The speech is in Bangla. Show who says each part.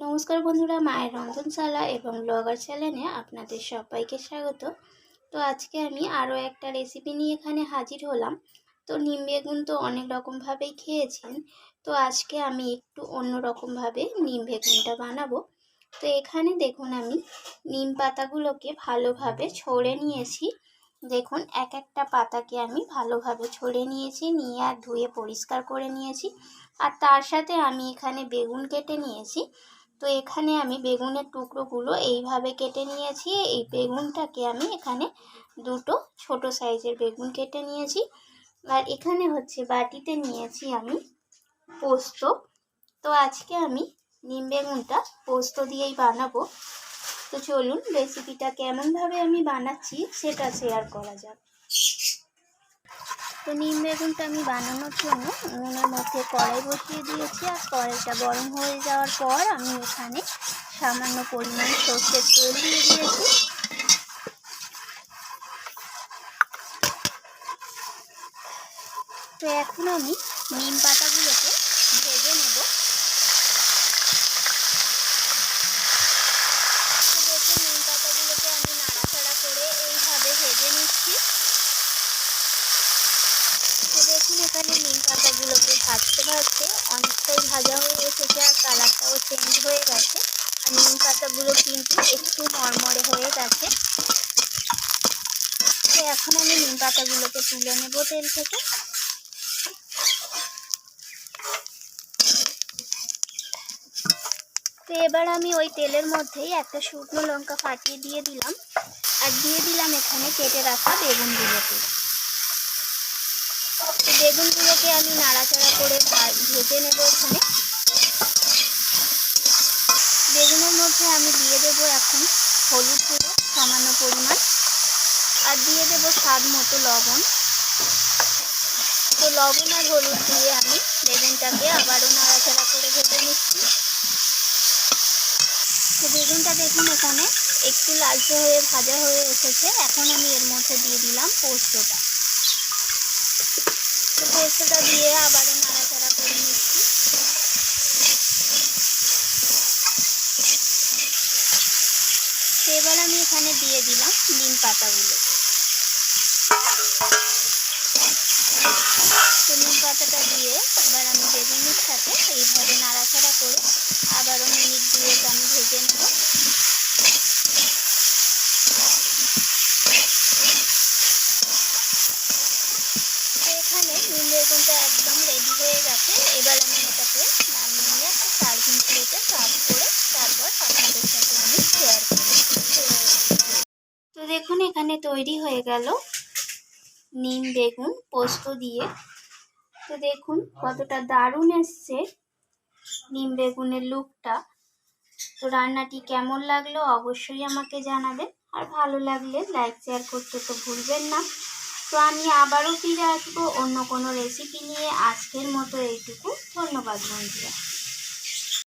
Speaker 1: নমস্কার বন্ধুরা, মায়ের রন্ধনশালা এবং ব্লগার চ্যানেলে আপনাদের সবাইকে স্বাগত। তো আজকে আমি আরও একটা রেসিপি নিয়ে এখানে হাজির হলাম। তো নিম বেগুন তো অনেক রকমভাবেই খেয়েছেন, তো আজকে আমি একটু অন্য রকমভাবে নিম বেগুনটা বানাবো। তো এখানে দেখুন আমি নিম পাতাগুলোকে ভালোভাবে ছড়ে নিয়েছি। দেখুন এক একটা পাতাকে আমি ভালোভাবে ছড়ে নিয়েছি, নিয়ে আর ধুয়ে পরিষ্কার করে নিয়েছি। আর তার সাথে আমি এখানে বেগুন কেটে নিয়েছি। তো এখানে আমি বেগুনের টুকরোগুলো এইভাবে কেটে নিয়েছি। এই বেগুনটাকে আমি এখানে দুটো ছোট সাইজের বেগুন কেটে নিয়েছি। আর এখানে হচ্ছে বাটিতে নিয়েছি আমি পোস্ত। তো আজকে আমি নিম বেগুনটা পোস্ত দিয়েই বানাবো। তো চলুন রেসিপিটা কেমনভাবে আমি বানাচ্ছি সেটা শেয়ার করা যাক। তো নিম বেগুনটা আমি বানানোর জন্য উনুনের মধ্যে কড়াই বসিয়ে দিয়েছি। আর কড়াইটা গরম হয়ে যাওয়ার পর আমি এখানে সামান্য পরিমাণ সর্ষের তেল দিয়ে দিয়েছি। তো এখন আমি নিম পাতাগুলোকে ভেজে নেব। তো দেখুন নিম পাতাগুলোকে আমি নাড়াচাড়া করে এইভাবে ভেজে নিচ্ছি। তো দেখুন এখানে নিম পাতাগুলোকে ভাজতে ভাজতে অনেকটাই ভাজা হয়ে এসেছে, আর কালারটাও চেঞ্জ হয়ে গেছে। আর নিম পাতাগুলো কিন্তু একটু মরমরে হয়ে গেছে। তো এখন আমি নিম পাতাগুলোকে তুলে নেব তেল থেকে। তো এবার আমি ওই তেলের মধ্যেই একটা শুকনো লঙ্কা ফাটিয়ে দিয়ে দিলাম, আর দিয়ে দিলাম এখানে কেটে রাখা বেগুনগুলোকে। তো বেগুনগুলোকে আমি নাড়াচাড়া করে ভেজে নেব এখানে। বেগুনের মধ্যে আমি দিয়ে দেবো এখন হলুদ গুঁড়ো সামান্য পরিমাণ, আর দিয়ে দেবো স্বাদ মতো লবণ। তো লবণ আর হলুদ দিয়ে আমি বেগুনটাকে আবারও নাড়াচাড়া করে ভেজে নিচ্ছি। তো বেগুনটা দেখুন এখানে একটু লালচে হয়ে ভাজা হয়ে এসেছে। এখন আমি এর মধ্যে দিয়ে দিলাম পোস্তটা। তো পোস্তটা দিয়ে আবারও নাড়াচাড়া করে নিচ্ছি। তো এবার আমি এখানে দিয়ে দিলাম নিম পাতাগুলো। তো নিম পাতাটা দিয়ে এবার আমি বেগুনের সাথে এইভাবে নাড়াচাড়া করে আবারও মিনিট দুয়েক আমি ভেজে নেব। তো এখানে নিম বেগুনটা একদম রেডি হয়ে গেছে। এবার আমি এটাকে নামিয়ে নিয়ে একটা সার্ভিং প্লেটে সার্ভ করে তারপর আপনাদের সাথে আমি শেয়ার করি। তো দেখুন এখানে তৈরি হয়ে গেল নিম বেগুন পোস্ত দিয়ে। তো দেখুন কতটা দারুণ এসছে নিম বেগুনের লুকটা। তো রান্নাটি কেমন লাগলো অবশ্যই আমাকে জানাবেন, আর ভালো লাগলে লাইক শেয়ার করতে তো ভুলবেন না। তো আমি আবারও ফিরে আসবো অন্য কোনো রেসিপি নিয়ে। আজকের মতো এইটুকু। ধন্যবাদ বন্ধুরা।